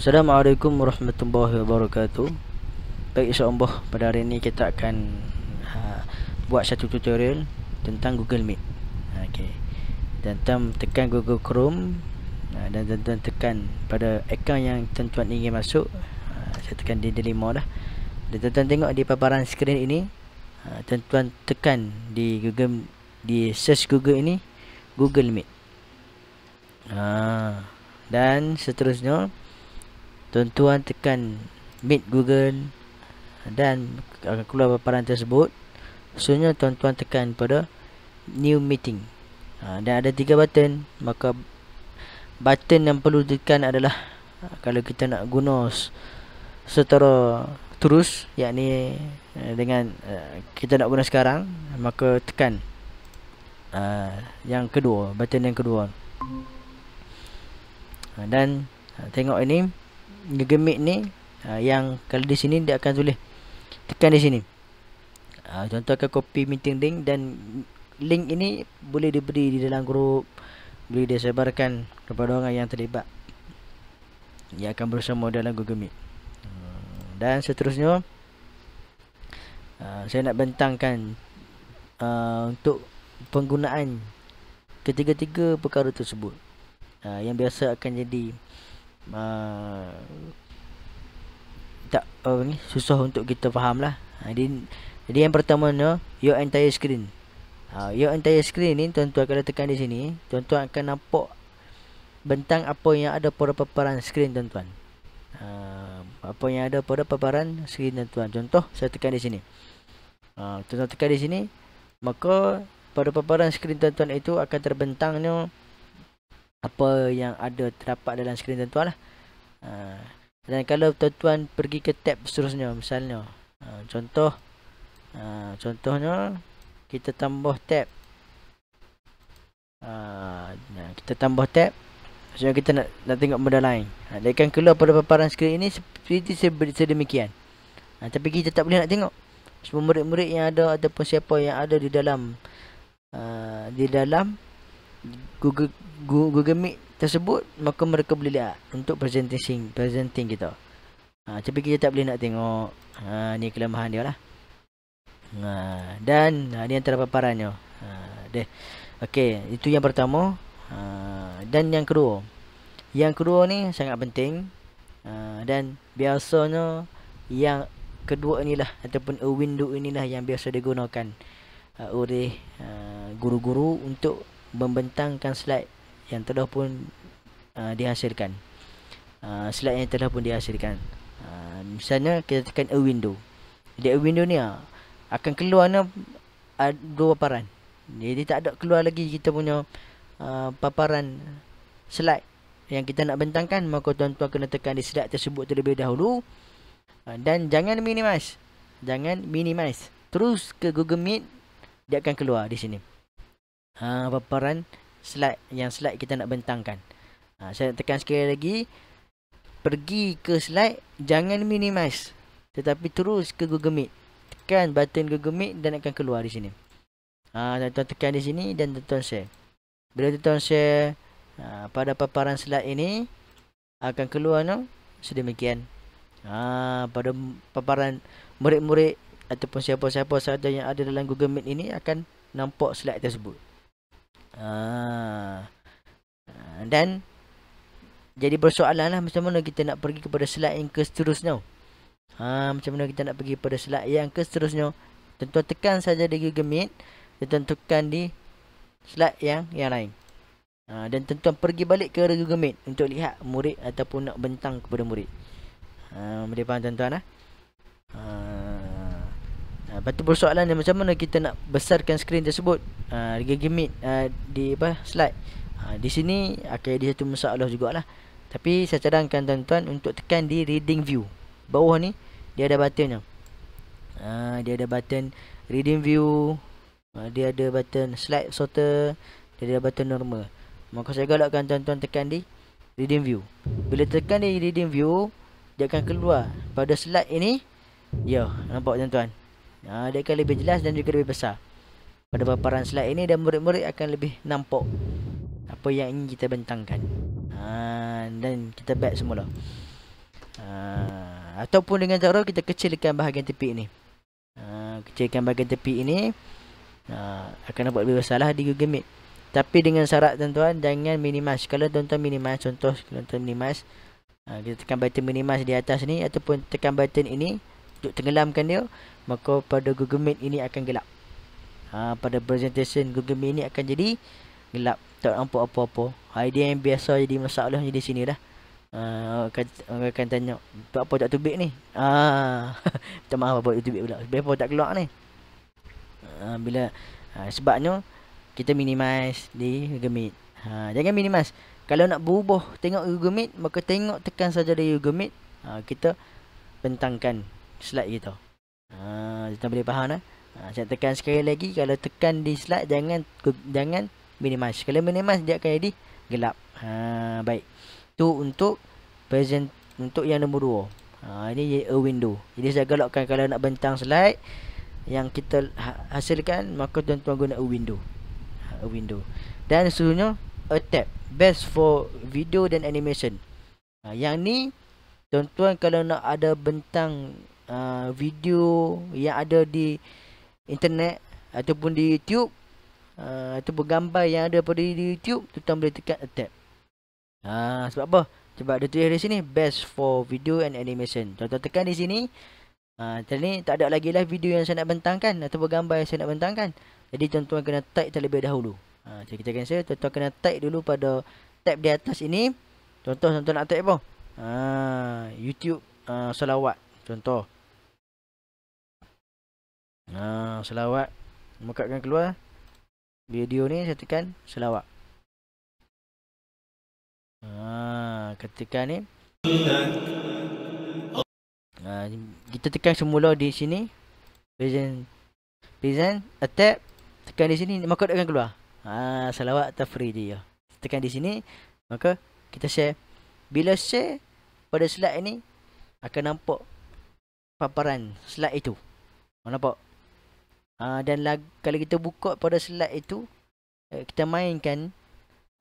Assalamualaikum warahmatullahi wabarakatuh. Baik, insyaAllah pada hari ini kita akan buat satu tutorial tentang Google Meet. Okay. Tuan-tuan tekan Google Chrome dan tuan-tuan tekan pada akaun yang tuan-tuan ingin masuk. Saya tekan di lima dah. Dan tuan-tuan tengok di paparan skrin ini, tuan-tuan tekan di Google, di search Google ini, Google Meet. Dan seterusnya tuan-tuan tekan Meet Google dan akan keluar paparan tersebut. Seterusnya tuan-tuan tekan pada New Meeting. Dan ada 3 button. Maka button yang perlu tekan adalah kalau kita nak guna secara terus, yakni dengan kita nak guna sekarang, maka tekan yang kedua, button yang kedua. Dan tengok ini Google Meet ni, yang kalau di sini dia akan tulis tekan di sini. Contoh akan copy meeting link, dan link ini boleh diberi di dalam grup, boleh disebarkan kepada orang yang terlibat yang akan bersama dalam Google Meet. Dan seterusnya saya nak bentangkan untuk penggunaan ketiga-tiga perkara tersebut, yang biasa akan jadi susah untuk kita faham lah. Jadi yang pertamanya, your entire screen. Your entire screen ni tuan-tuan kalau tekan di sini, tuan-tuan akan nampak bentang apa yang ada pada paparan skrin tuan-tuan. Apa yang ada pada paparan skrin tuan-tuan. Contoh saya tekan di sini. Tuan-tuan tekan di sini, maka pada paparan skrin tuan-tuan itu akan terbentangnya apa yang ada terdapat dalam skrin tuan-tuan lah. Dan kalau tuan-tuan pergi ke tab seterusnya, misalnya contohnya kita tambah tab. Kita tambah tab, maksudnya kita nak tengok benda lain. Dia akan keluar pada paparan skrin ini seperti sedemikian. Tapi kita tak boleh nak tengok semua murid-murid yang ada ataupun siapa yang ada di dalam Google Meet tersebut, maka mereka boleh lihat untuk presenting kita. Tapi kita tak boleh nak tengok. Ni kelemahan dia lah. Dan ni antara paparannya. Okey, itu yang pertama. Dan yang kedua ni sangat penting. Dan biasanya yang kedua inilah, ataupun a window inilah yang biasa digunakan oleh guru-guru untuk membentangkan slide yang telah pun dihasilkan. Slide yang telah pun dihasilkan. Misalnya kita tekan a window. Jadi a window ni akan keluar dua paparan. Jadi tak ada keluar lagi kita punya paparan slide yang kita nak bentangkan. Maka tuan-tuan kena tekan di slide tersebut terlebih dahulu. Dan jangan minimize. Terus ke Google Meet, dia akan keluar di sini paparan slide kita nak bentangkan. Saya tekan sekali lagi, pergi ke slide, jangan minimize, tetapi terus ke Google Meet. Tekan button Google Meet dan akan keluar di sini. Tuan-tuan tekan di sini dan tuan-tuan share. Bila tuan-tuan share pada paparan slide ini, akan keluar sedemikian. Pada paparan murid-murid ataupun siapa-siapa sahaja yang ada dalam Google Meet ini akan nampak slide tersebut. Dan jadi persoalan lah, macam mana kita nak pergi kepada slide yang ke seterusnya. Macam mana kita nak pergi pada slide yang ke seterusnya. Tuan-tuan tekan saja di Google Meet, tuan-tuan tekan di slide yang lain. Dan tuan-tuan pergi balik ke Google Meet untuk lihat murid ataupun nak bentang kepada murid. Boleh faham tuan-tuan lah. Lepas tu persoalan ni, macam mana kita nak besarkan skrin tersebut di Google Meet, di slide. Di sini akan ada satu masalah jugalah. Tapi saya cadangkan tuan-tuan untuk tekan di reading view. Bawah ni dia ada buttonnya. Dia ada button reading view, dia ada button slide sorter, dia ada button normal. Maka saya galakkan tuan-tuan tekan di reading view. Bila tekan di reading view, dia akan keluar pada slide ini. Ya, nampak tuan-tuan. Dia akan lebih jelas dan juga lebih besar pada paparan slide ini, dan murid-murid akan lebih nampak apa yang ingin kita bentangkan. Dan kita back semula. Ataupun dengan cara kita kecilkan bahagian tepi ini. Kecilkan bahagian tepi ini, akan nampak lebih besar lah di Google Meet. Tapi dengan syarat tuan-tuan, jangan minimize. Kalau tuan-tuan minimize, contoh tuan-tuan minimize, kita tekan button minimize di atas ni, ataupun tekan button ini untuk tenggelamkan dia, maka pada Google Meet ini akan gelap. Pada presentation Google Meet ini akan jadi gelap, tak nampak apa-apa. Idea yang biasa jadi masalah di sini dah. Orang akan tanya, buat apa tak tubik ni? Minta maaf buat tubik pula. Sebab apa tak keluar ni? Sebabnya kita minimize di Google Meet. Jangan minimize. Kalau nak berubah tengok Google Meet, maka tengok tekan saja di Google Meet. Kita bentangkan slide kita. Kita boleh faham lah. Saya tekan sekali lagi, kalau tekan di slide jangan minimize. Kalau minimize dia akan jadi gelap. Baik. Tu untuk present, untuk yang nombor 2. Ini a window. Jadi saya galakkan kalau nak bentang slide yang kita hasilkan, maka tuan-tuan guna a window. A window. Dan seterusnya a tab, best for video dan animation. Yang ni tuan-tuan kalau nak ada bentang video yang ada di internet ataupun di YouTube, ataupun gambar yang ada pada di YouTube, tuan-tuan boleh tekan a tab. Sebab apa? Sebab dia tulis di sini best for video and animation. Tuan-tuan tekan di sini. Tadi tak ada lagi lah video yang saya nak bentangkan ataupun gambar yang saya nak bentangkan. Jadi tuan-tuan kena type terlebih dahulu. Jadi kita cancel. Tuan-tuan kena type dulu pada tab di atas ini. Contoh tuan-tuan nak type apa? YouTube selawat. Contoh. Selawat. Maka akan keluar video ni, saya tekan selawat. Ketika ni kita tekan semula di sini present tab, tekan di sini maka dia akan keluar selawat tafridiyah. Tekan di sini maka kita share. Bila share pada slide ini akan nampak paparan slide itu. Nampak? Dan kalau kita buka pada slide itu, kita mainkan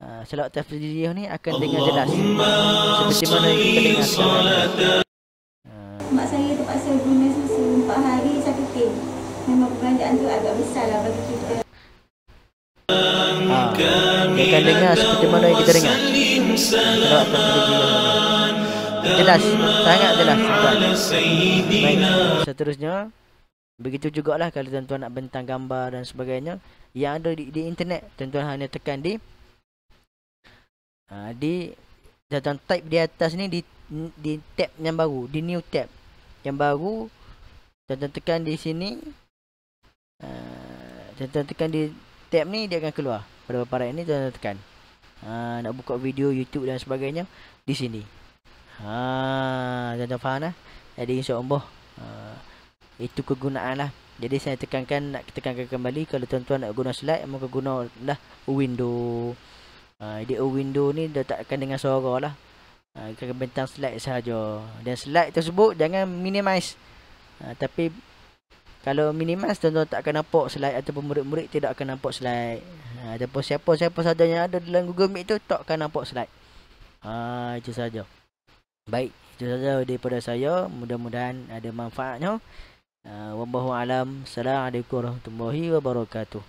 selawat tafridiyah ni akan dengar jelas seperti mana yang kita dengar sekarang. Mak saya terpaksa guna susu 4 hari 1 tim. Memang perbelanjaan tu agak besar lah bagi kita. Dia akan dengar seperti mana yang kita dengar selawat tafridiyah ni. Jelas, sangat jelas. Baik, seterusnya begitu jugalah kalau tuan-tuan nak bentang gambar dan sebagainya yang ada di internet, tuan-tuan hanya tekan di tuan-tuan type di atas ni, di tab yang baru, di new tab yang baru, tuan-tuan tekan di sini, tuan-tuan tekan di tab ni, dia akan keluar pada paparan ini. Tuan-tuan tekan nak buka video YouTube dan sebagainya di sini. Tuan-tuan faham lah. Jadi insya-Allah itu kegunaan lah. Jadi saya tekankan, nak tekankan kembali, kalau tuan-tuan nak guna slide, maka gunalah window. Di window ni dah tak akan dengar suara lah. Kita akan bentang slide sahaja. Dan slide tersebut jangan minimize. Tapi kalau minimize, tuan-tuan tak akan nampak slide, ataupun murid-murid tidak akan nampak slide. Ataupun siapa-siapa sahaja yang ada dalam Google Meet tu tak akan nampak slide. Itu saja. Baik, itu saja daripada saya. Mudah-mudahan ada manfaatnya. Wallahu alam. Assalamualaikum warahmatullahi wabarakatuh.